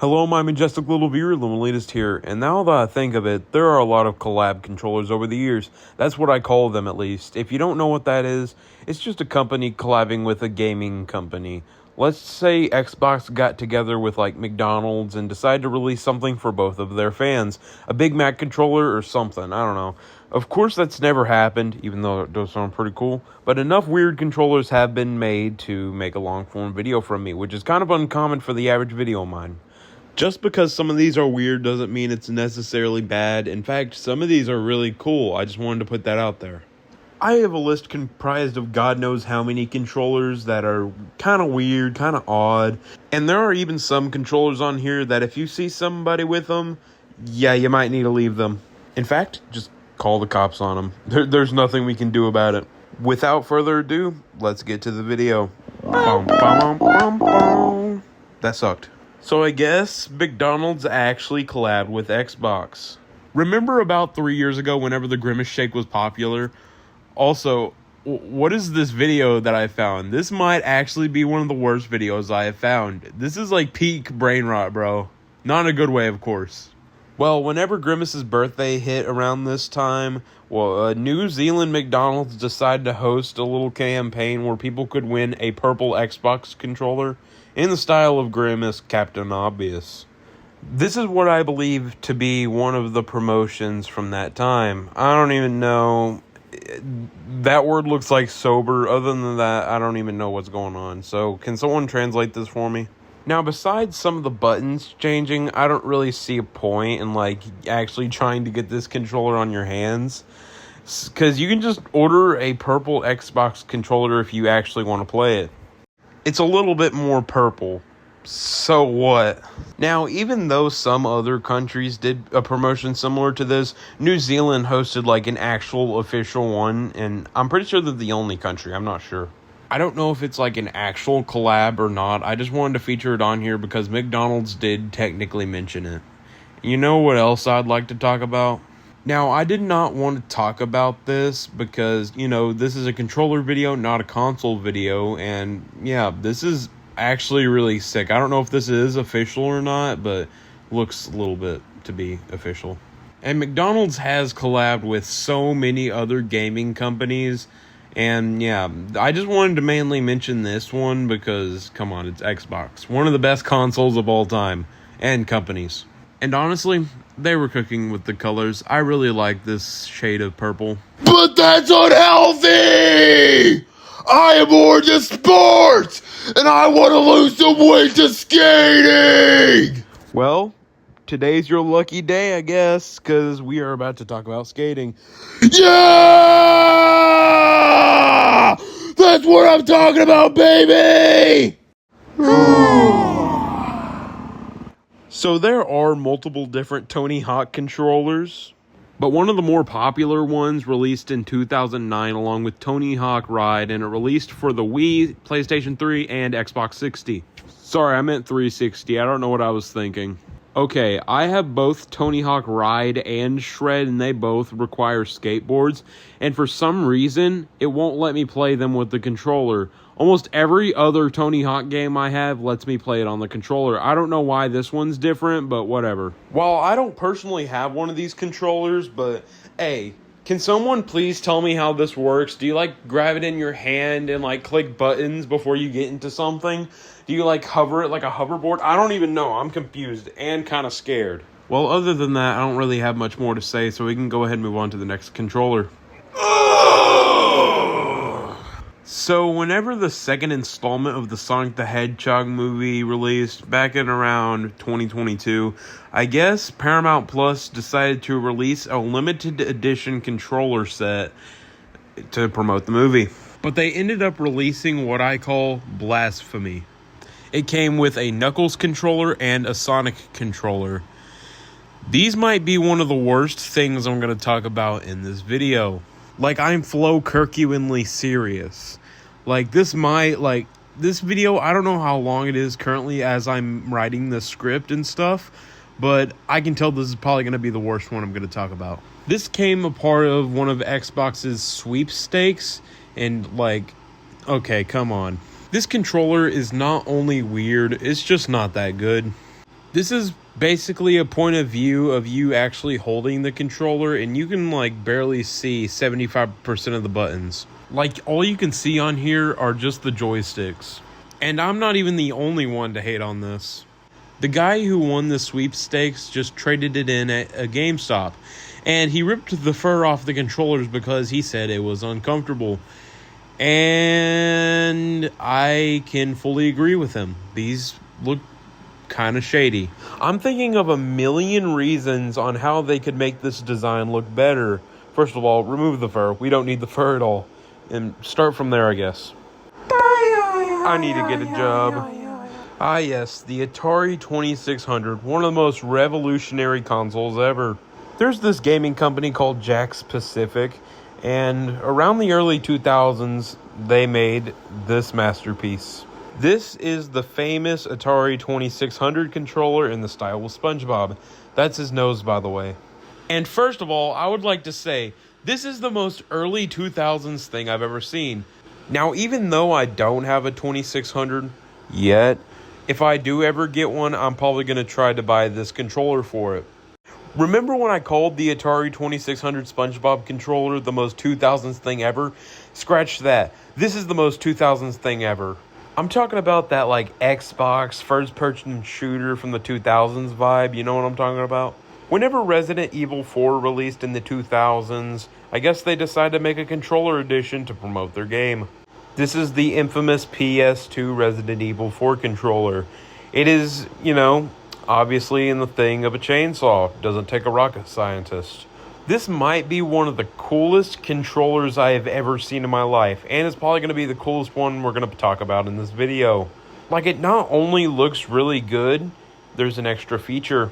Hello, my majestic little viewer, Lumelitist here, and now that I think of it, there are a lot of collab controllers over the years. That's what I call them, at least. If you don't know what that is, it's just a company collabing with a gaming company. Let's say Xbox got together with like McDonald's and decided to release something for both of their fans. A Big Mac controller or something, I don't know. Of course that's never happened, even though it does sound pretty cool, but enough weird controllers have been made to make a long-form video from me, which is kind of uncommon for the average video of mine. Just because some of these are weird doesn't mean it's necessarily bad. In fact, some of these are really cool. I just wanted to put that out there. I have a list comprised of God knows how many controllers that are kind of weird, kind of odd. And there are even some controllers on here that if you see somebody with them, yeah, you might need to leave them. In fact, just call the cops on them. There's nothing we can do about it. Without further ado, let's get to the video. That sucked. So I guess McDonald's actually collabed with Xbox. Remember about 3 years ago whenever the Grimace Shake was popular? Also, what is this video that I found? This might actually be one of the worst videos I have found. This is like peak brain rot, bro. Not in a good way, of course. Well, whenever Grimace's birthday hit around this time, New Zealand McDonald's decided to host a little campaign where people could win a purple Xbox controller in the style of Grimace Captain Obvious. This is what I believe to be one of the promotions from that time. I don't even know. That word looks like sober. Other than that, I don't even know what's going on. So, can someone translate this for me? Now, besides some of the buttons changing, I don't really see a point in, actually trying to get this controller on your hands. Because you can just order a purple Xbox controller if you actually want to play it. It's a little bit more purple. So what? Now, even though some other countries did a promotion similar to this, New Zealand hosted an actual official one, and I'm pretty sure they're the only country. I'm not sure. I don't know if it's an actual collab or not. I just wanted to feature it on here because McDonald's did technically mention it. You know what else I'd like to talk about? Now, I did not want to talk about this because, this is a controller video, not a console video, and yeah, this is actually really sick. I don't know if this is official or not, but looks a little bit to be official. And McDonald's has collabed with so many other gaming companies, and yeah, I just wanted to mainly mention this one because, come on, it's Xbox. One of the best consoles of all time, and companies. And honestly, they were cooking with the colors. I really like this shade of purple. But that's unhealthy! I am more into sports, and I want to lose some weight to skating! Well, today's your lucky day, I guess, because we are about to talk about skating. Yeah! That's what I'm talking about, baby! So there are multiple different Tony Hawk controllers, but one of the more popular ones released in 2009 along with Tony Hawk Ride, and it released for the Wii, PlayStation 3, and Xbox 60. Sorry, I meant 360. I don't know what I was thinking. Okay, I have both Tony Hawk Ride and Shred, and they both require skateboards, and for some reason, it won't let me play them with the controller. Almost every other Tony Hawk game I have lets me play it on the controller. I don't know why this one's different, but whatever. While I don't personally have one of these controllers, but hey, can someone please tell me how this works? Do you grab it in your hand and click buttons before you get into something? Do you hover it like a hoverboard? I don't even know. I'm confused and kind of scared. Well, other than that, I don't really have much more to say, so we can go ahead and move on to the next controller. So, whenever the second installment of the Sonic the Hedgehog movie released back in around 2022, I guess Paramount Plus decided to release a limited edition controller set to promote the movie. But they ended up releasing what I call blasphemy. It came with a Knuckles controller and a Sonic controller. These might be one of the worst things I'm going to talk about in this video. I'm Flo-Kercuinly serious. This video, I don't know how long it is currently as I'm writing the script and stuff, but I can tell this is probably going to be the worst one I'm going to talk about. This came a part of one of Xbox's sweepstakes, and okay, come on. This controller is not only weird, it's just not that good. This is basically a point of view of you actually holding the controller, and you can like barely see 75% of the buttons. Like, all you can see on here are just the joysticks. And I'm not even the only one to hate on this. The guy who won the sweepstakes just traded it in at a GameStop, and he ripped the fur off the controllers because he said it was uncomfortable. And I can fully agree with him. These look kind of shady. I'm thinking of a million reasons on how they could make this design look better. First of all, remove the fur. We don't need the fur at all. And start from there, I guess. I need to get a job. Ah yes, the Atari 2600, one of the most revolutionary consoles ever. There's this gaming company called Jack's Pacific, and around the early 2000s, they made this masterpiece. This is the famous Atari 2600 controller in the style of SpongeBob. That's his nose, by the way. And first of all, I would like to say, this is the most early 2000s thing I've ever seen. Now, even though I don't have a 2600 yet, if I do ever get one, I'm probably going to try to buy this controller for it. Remember when I called the Atari 2600 SpongeBob controller the most 2000s thing ever? Scratch that. This is the most 2000s thing ever. I'm talking about that like Xbox first-person shooter from the 2000s vibe. You know what I'm talking about? Whenever Resident Evil 4 released in the 2000s, I guess they decided to make a controller edition to promote their game. This is the infamous PS2 Resident Evil 4 controller. It is, obviously in the thing of a chainsaw. Doesn't take a rocket scientist. This might be one of the coolest controllers I have ever seen in my life, and it's probably going to be the coolest one we're going to talk about in this video. Like, it not only looks really good, there's an extra feature.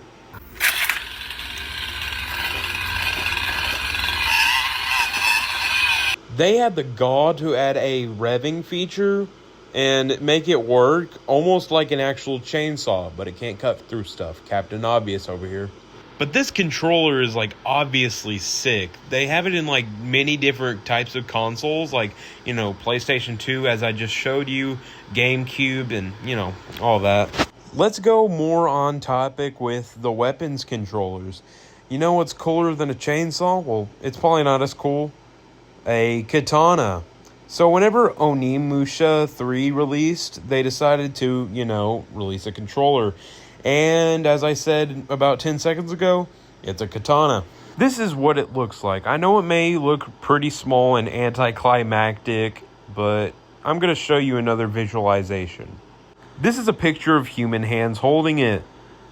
They had the gall to add a revving feature and make it work almost like an actual chainsaw, but it can't cut through stuff. Captain Obvious over here. But this controller is like obviously sick. They have it in like many different types of consoles, like, PlayStation 2, as I just showed you, GameCube, and, all that. Let's go more on topic with the weapons controllers. You know what's cooler than a chainsaw? Well, it's probably not as cool. A katana. So whenever Onimusha 3 released, they decided to, release a controller. And as I said about 10 seconds ago, it's a katana. This is what it looks like. I know it may look pretty small and anticlimactic, but I'm going to show you another visualization. This is a picture of human hands holding it.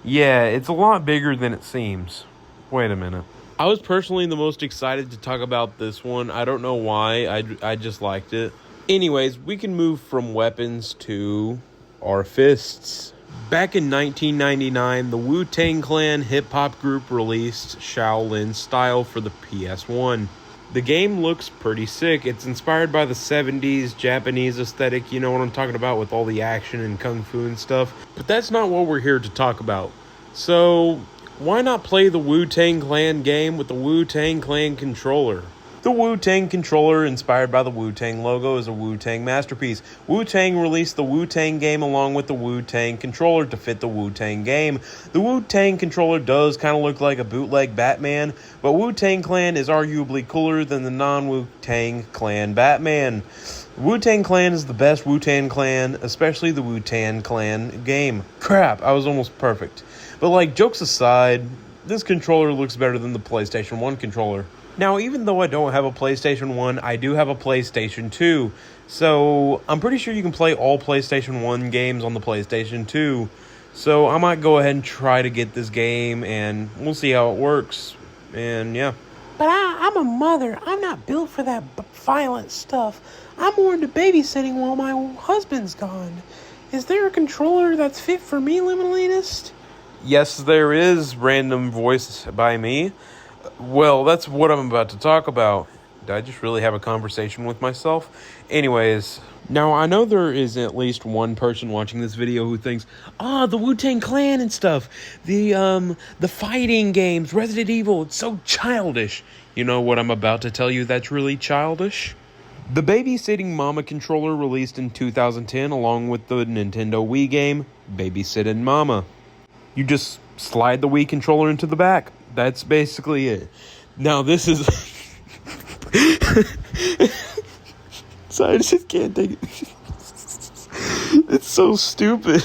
Yeah, it's a lot bigger than it seems. Wait a minute. I was personally the most excited to talk about this one. I don't know why. I just liked it. Anyways, we can move from weapons to our fists. Back in 1999, the Wu-Tang Clan hip-hop group released Shaolin Style for the PS1. The game looks pretty sick. It's inspired by the 70s Japanese aesthetic, you know what I'm talking about, with all the action and kung fu and stuff. But that's not what we're here to talk about. So why not play the Wu-Tang Clan game with the Wu-Tang Clan controller? The Wu-Tang controller, inspired by the Wu-Tang logo, is a Wu-Tang masterpiece. Wu-Tang released the Wu-Tang game along with the Wu-Tang controller to fit the Wu-Tang game. The Wu-Tang controller does kind of look like a bootleg Batman, but Wu-Tang Clan is arguably cooler than the non-Wu-Tang Clan Batman. Wu-Tang Clan is the best Wu-Tang Clan, especially the Wu-Tang Clan game. Crap, I was almost perfect. But jokes aside, this controller looks better than the PlayStation 1 controller. Now, even though I don't have a PlayStation 1, I do have a PlayStation 2. So, I'm pretty sure you can play all PlayStation 1 games on the PlayStation 2. So, I might go ahead and try to get this game, and we'll see how it works. And, yeah. But I'm a mother. I'm not built for that violent stuff. I'm more into babysitting while my husband's gone. Is there a controller that's fit for me, Limonelist? Yes, there is. Random voice by me. Well, that's what I'm about to talk about. Did I just really have a conversation with myself? Anyways, now I know there is at least one person watching this video who thinks, the Wu-Tang Clan and stuff, the fighting games, Resident Evil, it's so childish. You know what I'm about to tell you that's really childish? The Babysitting Mama controller released in 2010 along with the Nintendo Wii game, Babysitting Mama. You just slide the Wii controller into the back. That's basically it. Now this is sorry, I just can't take it. It's so stupid.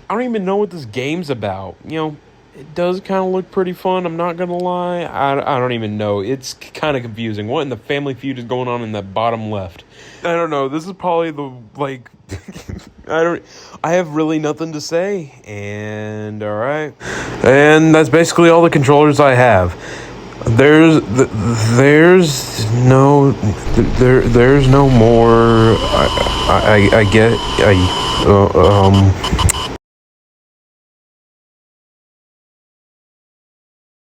I don't even know what this game's about. You know, it does kind of look pretty fun. I'm not gonna lie. I don't even know. It's kind of confusing. What in the Family Feud is going on in that bottom left? I don't know. This is probably the like. I have really nothing to say. And all right. And that's basically all the controllers I have. There's no more. I get